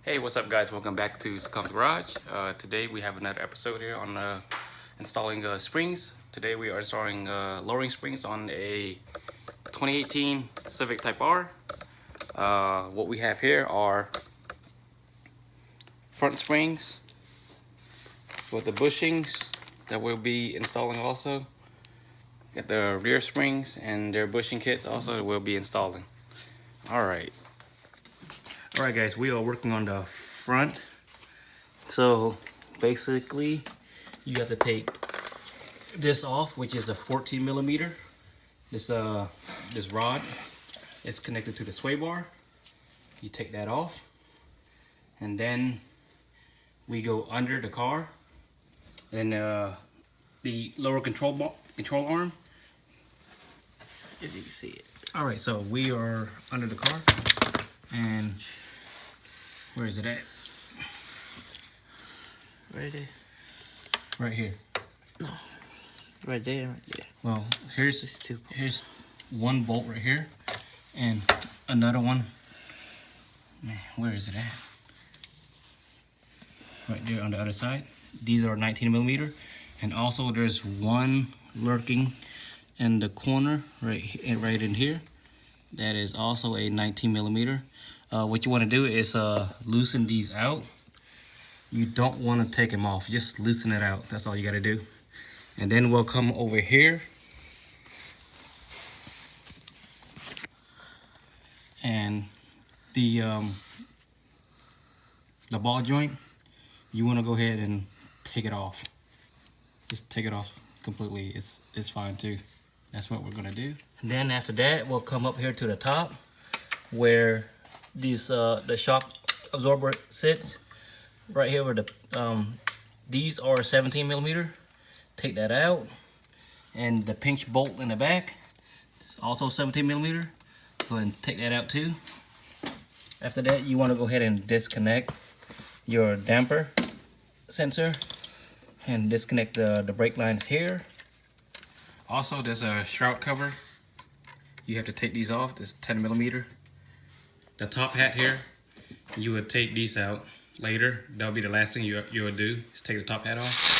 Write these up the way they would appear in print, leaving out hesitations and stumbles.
Hey, what's up guys? Welcome back to Succumb's Garage. Today we have another episode here on installing springs. Today we are installing lowering springs on a 2018 Civic Type-R. What we have here are front springs with the bushings that we'll be installing also. Got the rear springs and their bushing kits also that we'll be installing. Alright guys, we are working on the front. So basically you have to take this off, which is a 14 millimeter. This rod is connected to the sway bar. You take that off, and then we go under the car, and the lower control arm, if you can see it. All right, so we are under the car, and where is it at? Right there. Right here. No. Right there, right there. Well, here's one bolt right here, and another one. Man, where is it at? Right there on the other side. These are 19 millimeter, and also there's one lurking in the corner right in here. That is also a 19 millimeter. What you want to do is loosen these out. You don't want to take them off, just loosen it out. That's all you got to do. And then we'll come over here and the ball joint, you want to go ahead and take it off. Just take it off completely. It's fine too. That's what we're gonna do. And then after that, we'll come up here to the top where these the shock absorber sits. Right here where the these are 17 millimeter. Take that out, and the pinch bolt in the back, it's also 17 millimeter. Go ahead and take that out too. After that, you want to go ahead and disconnect your damper sensor and disconnect the brake lines here. Also, there's a shroud cover. You have to take these off. This is 10 millimeter. The top hat here, you would take these out later. That'll be the last thing you would do, is take the top hat off.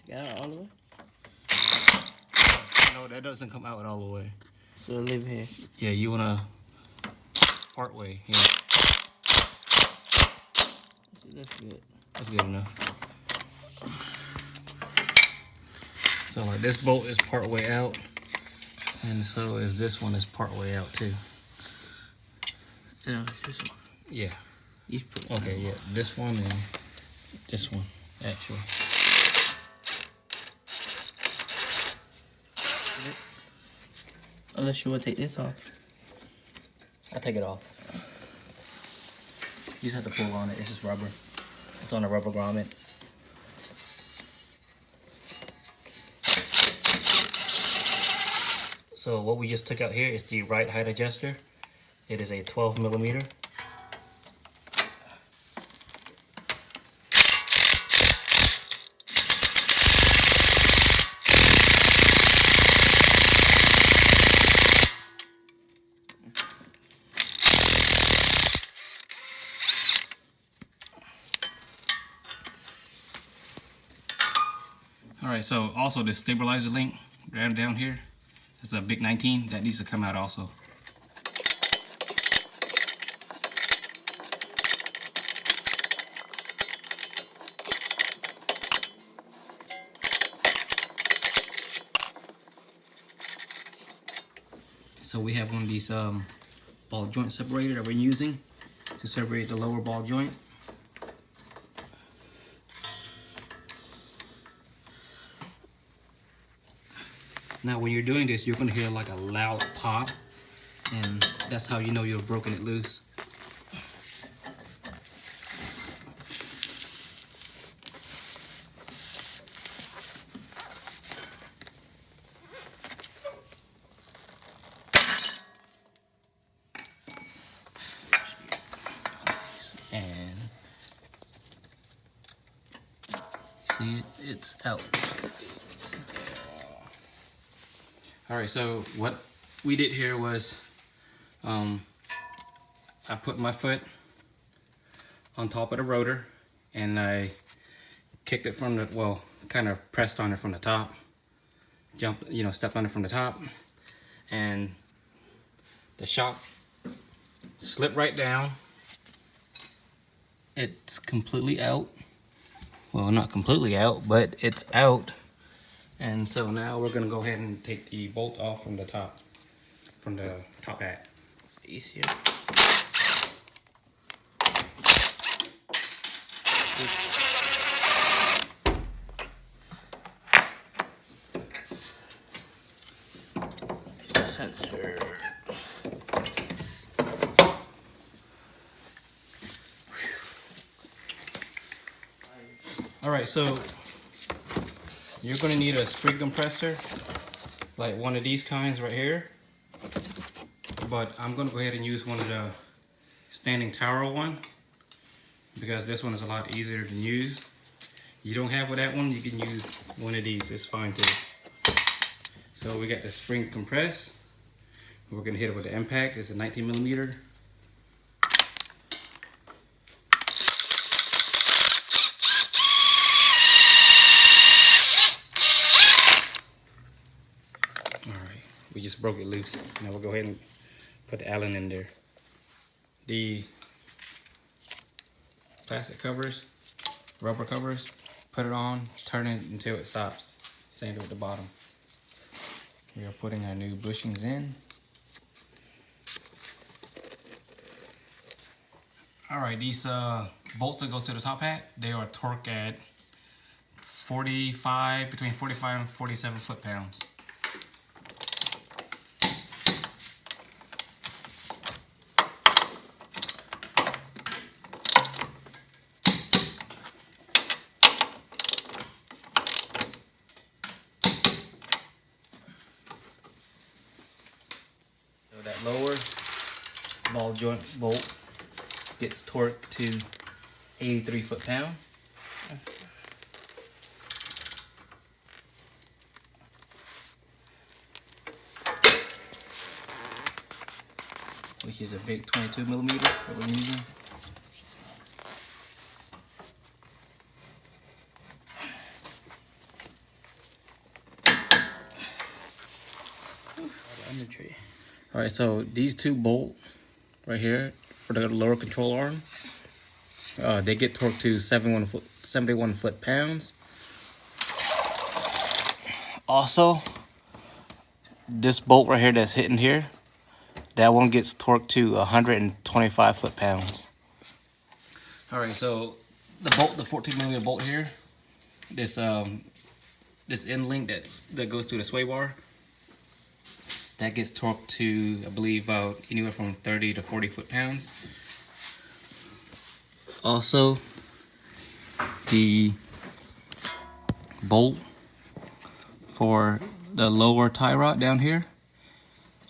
Got it all the way? No, that doesn't come out all the way. So leave here. Yeah, you wanna part way. Yeah. That's good. That's good enough. So like this bolt is part way out, and so is this one is part way out too. No, it's this one. Yeah. You put Okay, yeah. This one and this one, actually. Unless you want to take this off. I'll take it off. You just have to pull on it. It's just rubber. It's on a rubber grommet. So what we just took out here is the right height adjuster. It is a 12 millimeter. Alright, so also the stabilizer link down here, it's a big 19, that needs to come out also. So we have one of these ball joint separator that we're using to separate the lower ball joint. Now when you're doing this, you're going to hear like a loud pop, and that's how you know you've broken it loose. And See, it's out. Alright, so what we did here was I put my foot on top of the rotor and I kicked it from the, well, kind of pressed on it from the top, stepped on it from the top, and the shock slipped right down. It's completely out. Well, not completely out, but it's out. And so now we're gonna go ahead and take the bolt off from the top hat. Easier. Sensor. Alright, so you're going to need a spring compressor, like one of these kinds right here. But I'm going to go ahead and use one of the standing tower one, because this one is a lot easier to use. You don't have that one, you can use one of these, it's fine too. So we got the spring compress. We're going to hit it with the impact. It's a 19mm. We just broke it loose. Now we'll go ahead and put the Allen in there. The plastic covers, rubber covers, put it on, turn it until it stops. Same with the bottom. We are putting our new bushings in. Alright, these bolts that goes to the top hat, they are torqued at between 45 and 47 foot-pounds. So that lower ball joint bolt gets torqued to 83 foot-pound. Which is a big 22mm that we're using. Alright, so these two bolt right here for the lower control arm, they get torqued to 71 foot-pounds. Also, this bolt right here that's hitting here, that one gets torqued to 125 foot-pounds. Alright, so the 14mm bolt here, this end link that goes through the sway bar, that gets torqued to, I believe, about anywhere from 30 to 40 foot-pounds. Also, the bolt for the lower tie rod down here,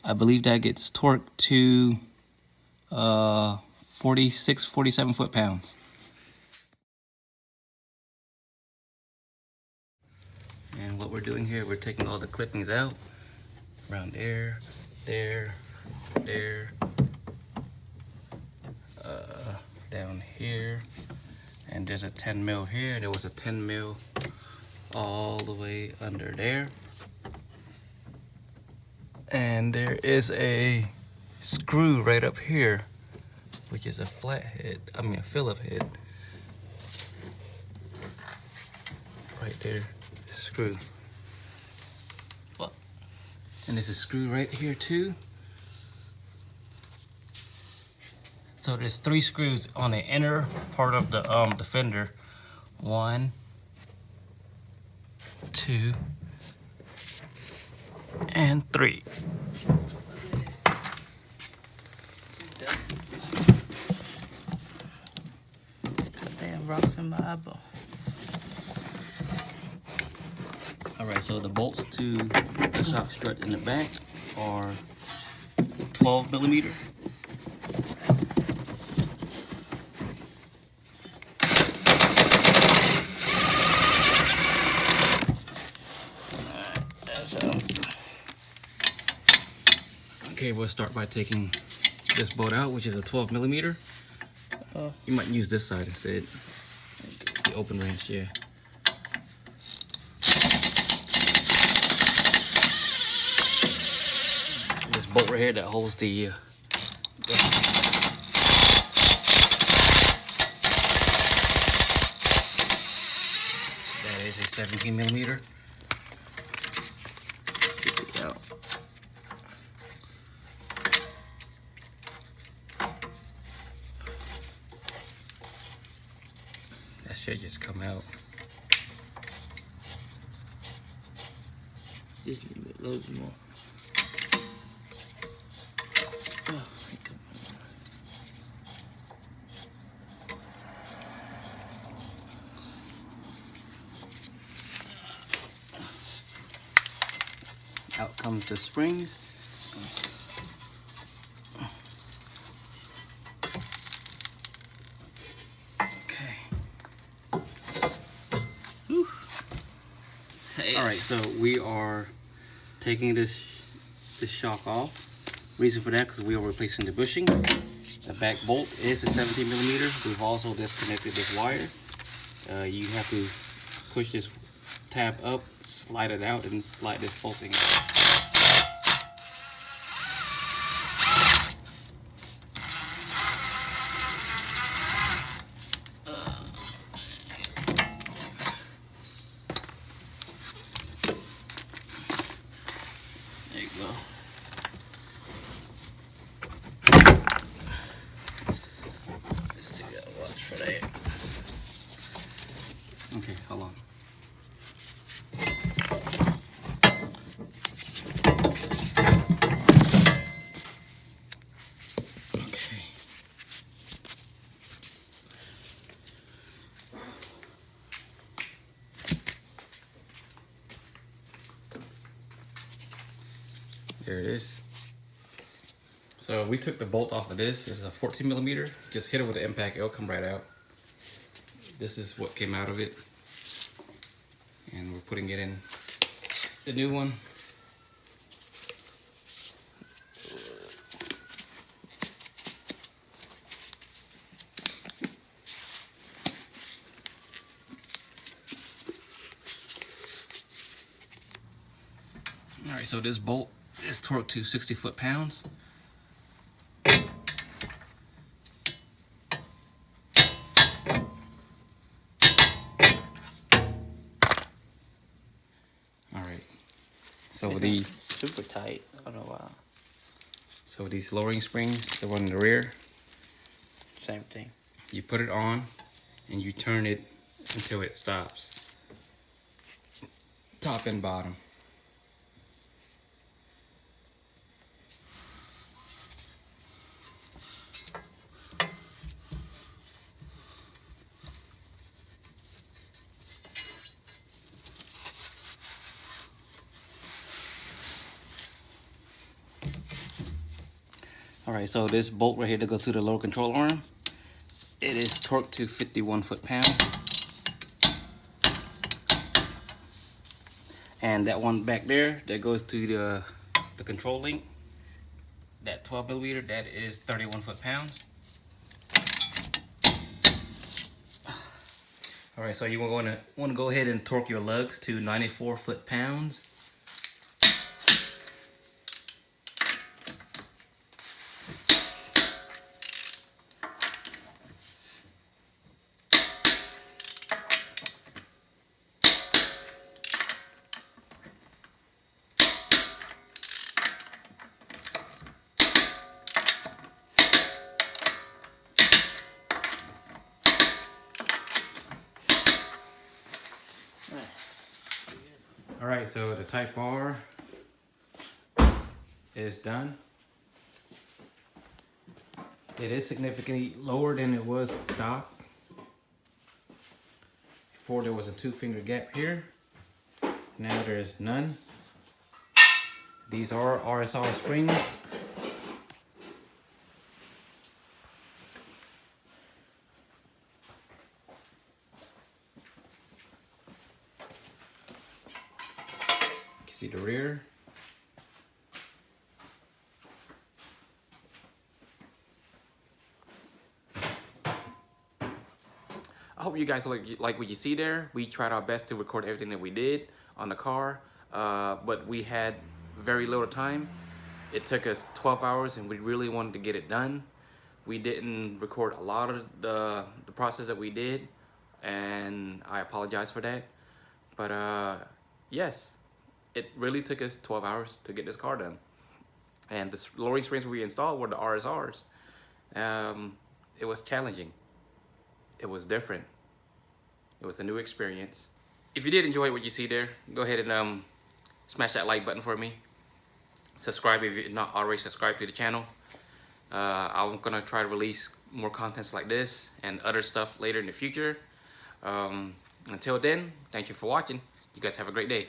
I believe that gets torqued to 46, 47 foot-pounds. And what we're doing here, we're taking all the clippings out. Around there, down here, and there's a 10 mil here. There was a 10 mil all the way under there, and there is a screw right up here, which is a flathead. I mean a Phillip head. Right there, screw. And there's a screw right here too. So there's 3 screws on the inner part of the fender. 1, 2, and 3. Damn rocks in my eyeball. Alright, so the bolts to the shock strut in the back are 12mm. Okay, we'll start by taking this bolt out, which is a 12 millimeter. You might use this side instead. The open wrench, yeah. This bolt right here that holds the that is a 17 millimeter. Out. That should just come out. Just need a little bit more. Oh, come on. Out comes the springs. Alright, so we are taking this shock off. Reason for that, because we are replacing the bushing. The back bolt is a 17 millimeter. We've also disconnected this wire. You have to push this tab up, slide it out, and slide this whole thing out. There you go. Still gotta watch for that. Okay, hold on. Okay. There it is. So we took the bolt off of this. This is a 14 millimeter. Just hit it with the impact, it'll come right out. This is what came out of it. And we're putting it in the new one. Alright, so this bolt is torqued to 60 foot-pounds. Alright, so these Super tight. I don't know why. So these lowering springs, the one in the rear, Same thing. you put it on and you turn it until it stops. Top and bottom. Alright, so this bolt right here that goes to the lower control arm, it is torqued to 51 foot-pounds. And that one back there that goes to the control link, that 12 millimeter, that is 31 foot-pounds. Alright, so you want to go ahead and torque your lugs to 94 foot-pounds. Alright, so the Type-R is done. It is significantly lower than it was stock. Before there was a 2-finger gap here. Now there's none. These are RS-R springs. You can see the rear. I hope you guys like what you see there. We tried our best to record everything that we did on the car, but we had very little time. It took us 12 hours and we really wanted to get it done. We didn't record a lot of the process that we did, and I apologize for that. But yes, it really took us 12 hours to get this car done. And the lowering springs we installed were the RS-Rs. It was challenging. It was different. It was a new experience. If you did enjoy what you see there, go ahead and smash that like button for me. Subscribe if you're not already subscribed to the channel. I'm gonna try to release more contents like this and other stuff later in the future. Until then, thank you for watching. You guys have a great day.